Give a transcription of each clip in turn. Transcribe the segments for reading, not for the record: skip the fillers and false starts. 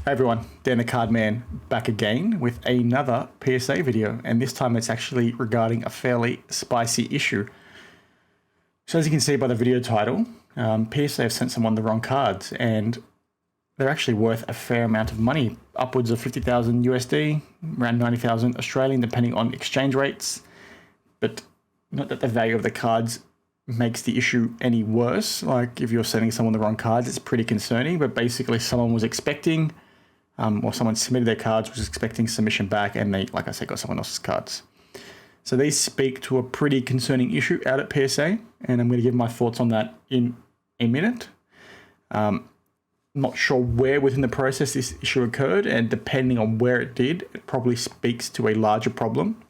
Hey everyone, Dan the Card Man back again with another PSA video, and this time it's actually regarding a fairly spicy issue. So as you can see by the video title, PSA have sent someone the wrong cards, and they're actually worth a fair amount of money, upwards of 50,000 USD, around 90,000 Australian, depending on exchange rates. But not that the value of the cards makes the issue any worse. Like if you're sending someone the wrong cards, it's pretty concerning, but basically someone was expecting or someone submitted their cards, was expecting submission back, and they, like I said, got someone else's cards. So these speak to a pretty concerning issue out at PSA, and I'm going to give my thoughts on that in a minute. Not sure where within the process this issue occurred, and depending on where it did, it probably speaks to a larger problem,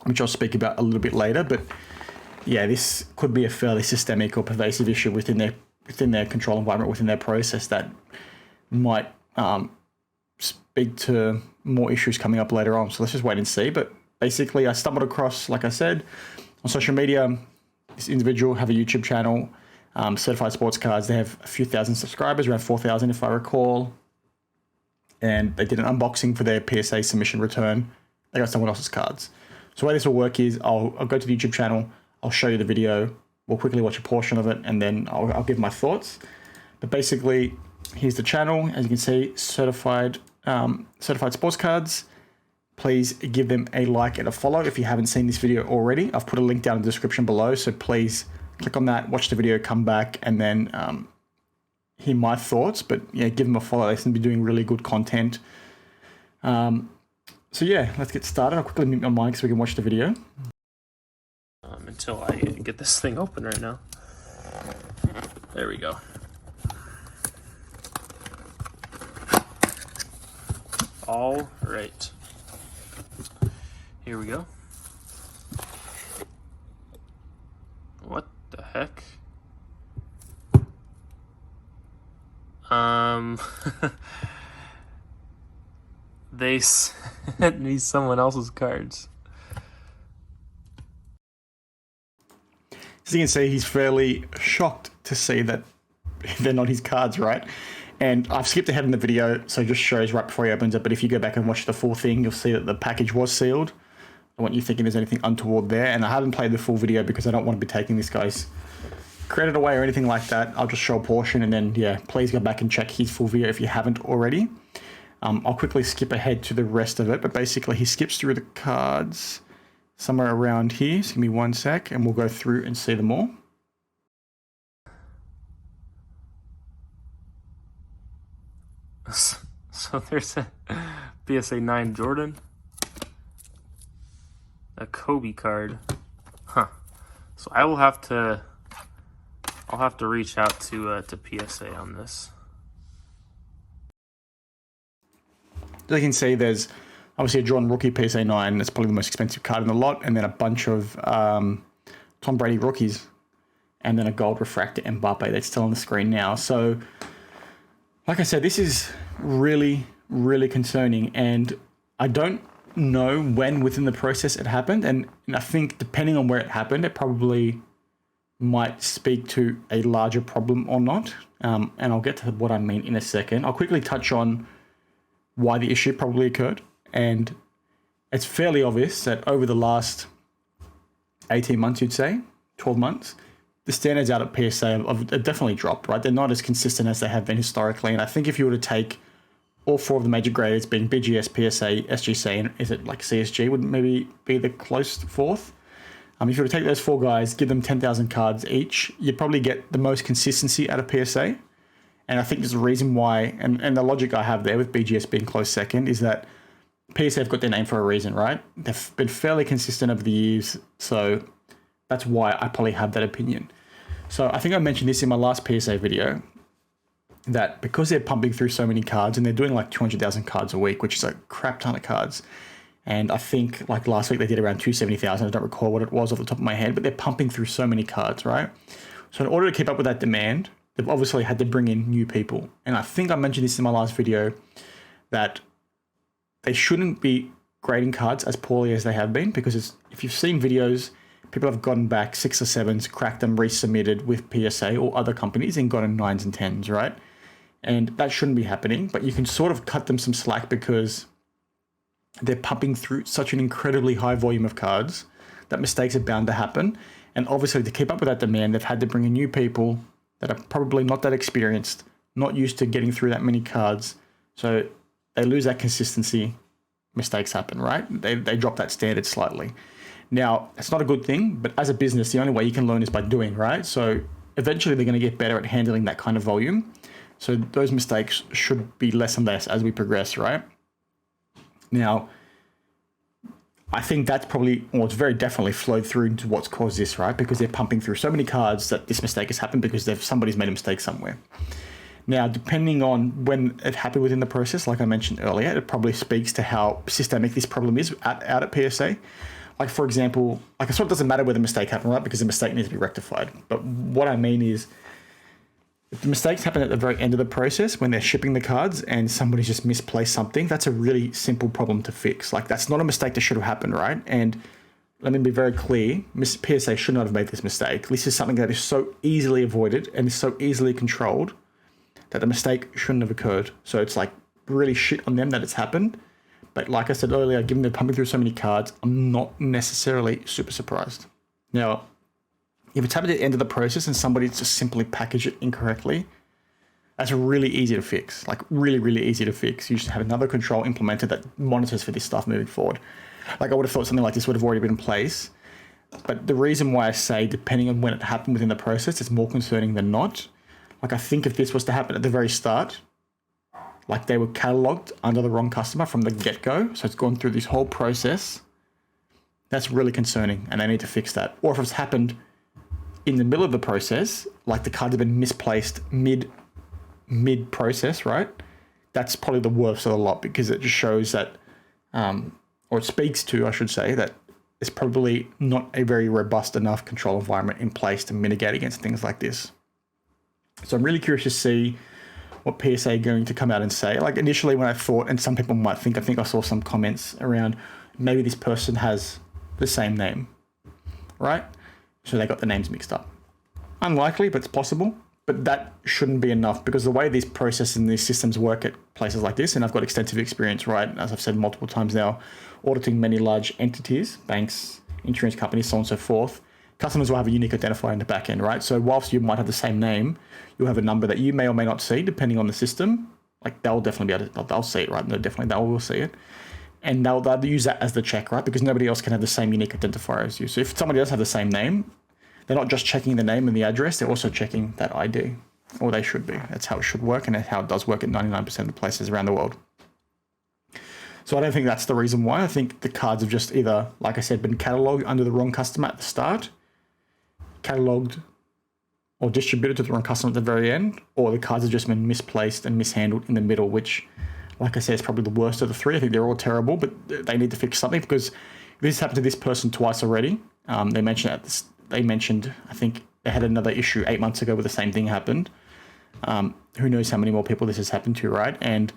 which I'll speak about a little bit later. But yeah, this could be a fairly systemic or pervasive issue within their control environment, within their process, that might speak to more issues coming up later on. So let's just wait and see. But basically, I stumbled across, like I said, on social media, this individual have a YouTube channel, Certified Sports Cards. They have a few thousand subscribers, around 4,000 if I recall. And they did an unboxing for their PSA submission return. They got someone else's cards. So the way this will work is I'll go to the YouTube channel, I'll show you the video, we'll quickly watch a portion of it, and then I'll give my thoughts. But basically, here's the channel. As you can see, certified sports cards. Please give them a like and a follow if you haven't seen this video already. I've put a link down in the description below, so please click on that, watch the video, come back, and then hear my thoughts. But yeah, give them a follow. They seem to be doing really good content. So yeah, let's get started. I'll quickly mute my mic so we can watch the video. Until I get this thing open right now. There we go. All right. Here we go. What the heck? They sent me someone else's cards. As you can see, he's fairly shocked to see that they're not his cards, right? And I've skipped ahead in the video, so it just shows right before he opens it. But if you go back and watch the full thing, you'll see that the package was sealed. I want you thinking there's anything untoward there. And I haven't played the full video because I don't want to be taking this guy's credit away or anything like that. I'll just show a portion, and then, yeah, please go back and check his full video if you haven't already. I'll quickly skip ahead to the rest of it. But basically, he skips through the cards somewhere around here. So give me one sec, and we'll go through and see them all. So there's a PSA 9 Jordan, a Kobe card, So I'll have to reach out to PSA on this. As you can see, there's obviously a Jordan Rookie PSA 9. That's probably the most expensive card in the lot, and then a bunch of Tom Brady Rookies, and then a gold refractor Mbappe that's still on the screen now. So, like I said, this is really, really concerning, and I don't know when within the process it happened, and I think depending on where it happened, it probably might speak to a larger problem or not, and I'll get to what I mean in a second. I'll quickly touch on why the issue probably occurred, and it's fairly obvious that over the last 18 months, you'd say, 12 months, the standards out at PSA have definitely dropped, right? They're not as consistent as they have been historically. And I think if you were to take all four of the major grades, being BGS, PSA, SGC, and is it like CSG would maybe be the close fourth? If you were to take those four guys, give them 10,000 cards each, you'd probably get the most consistency out of PSA. And I think there's a reason why, and the logic I have there with BGS being close second, is that PSA have got their name for a reason, right? They've been fairly consistent over the years, so that's why I probably have that opinion. So I think I mentioned this in my last PSA video, that because they're pumping through so many cards, and they're doing like 200,000 cards a week, which is a crap ton of cards. And I think like last week they did around 270,000. I don't recall what it was off the top of my head, but they're pumping through so many cards, right? So in order to keep up with that demand, they've obviously had to bring in new people. And I think I mentioned this in my last video, that they shouldn't be grading cards as poorly as they have been, because if you've seen videos, people have gotten back 6 or 7s, cracked them, resubmitted with PSA or other companies, and gotten 9s and 10s, right? And that shouldn't be happening, but you can sort of cut them some slack because they're pumping through such an incredibly high volume of cards that mistakes are bound to happen. And obviously, to keep up with that demand, they've had to bring in new people that are probably not that experienced, not used to getting through that many cards. So they lose that consistency. Mistakes happen, right? They drop that standard slightly. Now, it's not a good thing, but as a business, the only way you can learn is by doing, right? So eventually they're going to get better at handling that kind of volume. So those mistakes should be less and less as we progress, right? Now, I think that's probably, or it's very definitely flowed through into what's caused this, right? Because they're pumping through so many cards that this mistake has happened because somebody's made a mistake somewhere. Now, depending on when it happened within the process, like I mentioned earlier, it probably speaks to how systemic this problem is out at PSA. Like, for example, like it sort of doesn't matter where the mistake happened, right? Because the mistake needs to be rectified. But what I mean is, if the mistakes happen at the very end of the process when they're shipping the cards and somebody's just misplaced something, that's a really simple problem to fix. Like, that's not a mistake that should have happened, right? And let me be very clear, PSA should not have made this mistake. This is something that is so easily avoided and is so easily controlled that the mistake shouldn't have occurred. So it's like really shit on them that it's happened. But like I said earlier, given they're pumping through so many cards, I'm not necessarily super surprised. Now, if it's happened at the end of the process and somebody's just simply packaged it incorrectly, that's really easy to fix. Like really, really easy to fix. You just have another control implemented that monitors for this stuff moving forward. Like I would have thought something like this would have already been in place. But the reason why I say, depending on when it happened within the process, it's more concerning than not. Like I think if this was to happen at the very start, like they were cataloged under the wrong customer from the get-go, so it's gone through this whole process, that's really concerning and they need to fix that. Or if it's happened in the middle of the process, like the cards have been misplaced mid-process, right? That's probably the worst of the lot because it just shows that, or it speaks to, I should say, that there's probably not a very robust enough control environment in place to mitigate against things like this. So I'm really curious to see what PSA are going to come out and say. Like initially when I thought, and some people might think, I think I saw some comments around maybe this person has the same name, right? So they got the names mixed up. Unlikely, but it's possible. But that shouldn't be enough because the way these processes and these systems work at places like this, and I've got extensive experience, right, as I've said multiple times now, auditing many large entities, banks, insurance companies, so on and so forth, customers will have a unique identifier in the back end, right? So whilst you might have the same name, you'll have a number that you may or may not see depending on the system. Like they'll definitely be able to, they'll see it, right? No, definitely they will see it. And they'll use that as the check, right? Because nobody else can have the same unique identifier as you. So if somebody does have the same name, they're not just checking the name and the address, they're also checking that ID, or they should be. That's how it should work, and that's how it does work at 99% of the places around the world. So I don't think that's the reason why. I think the cards have just either, like I said, been catalogued under the wrong customer at the start, catalogued or distributed to the wrong customer at the very end, or the cards have just been misplaced and mishandled in the middle, which, like I said, is probably the worst of the three. I think they're all terrible, but they need to fix something because this happened to this person twice already. They mentioned, I think they had another issue 8 months ago where the same thing happened. Who knows how many more people this has happened to, right? And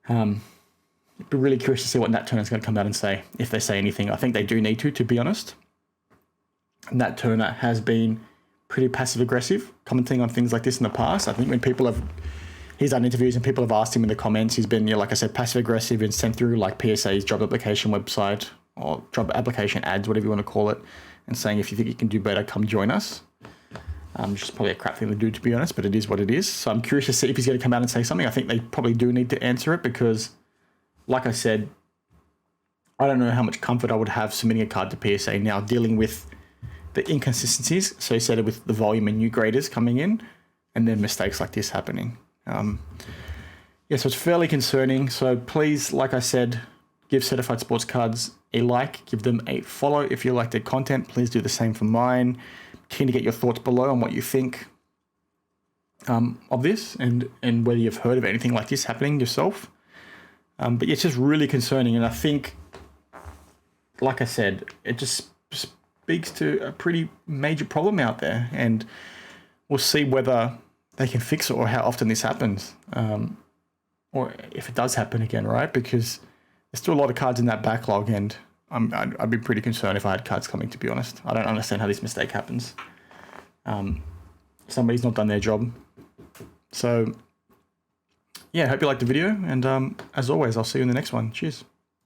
be really curious to see what Nat Turner's going to come out and say, if they say anything. I think they do need to be honest. Nat Turner has been pretty passive-aggressive, commenting on things like this in the past. I think when he's done interviews and people have asked him in the comments, he's been, like I said, passive-aggressive and sent through like PSA's job application website or job application ads, whatever you want to call it, and saying, if you think you can do better, come join us. Which is probably a crap thing to do, to be honest, but it is what it is. So I'm curious to see if he's going to come out and say something. I think they probably do need to answer it because, like I said, I don't know how much comfort I would have submitting a card to PSA now, dealing with the inconsistencies associated with the volume and new graders coming in, and then mistakes like this happening. So it's fairly concerning. So please, like I said, give Certified Sports Cards a like, give them a follow if you like their content. Please do the same for mine. Keen to get your thoughts below on what you think of this and whether you've heard of anything like this happening yourself. But it's just really concerning, and I think, like I said, it just speaks to a pretty major problem out there, and we'll see whether they can fix it or how often this happens, or if it does happen again, right? Because there's still a lot of cards in that backlog, and I'd be pretty concerned if I had cards coming, to be honest. I don't understand how this mistake happens. Somebody's not done their job. So yeah, hope you liked the video. And as always, I'll see you in the next one. Cheers.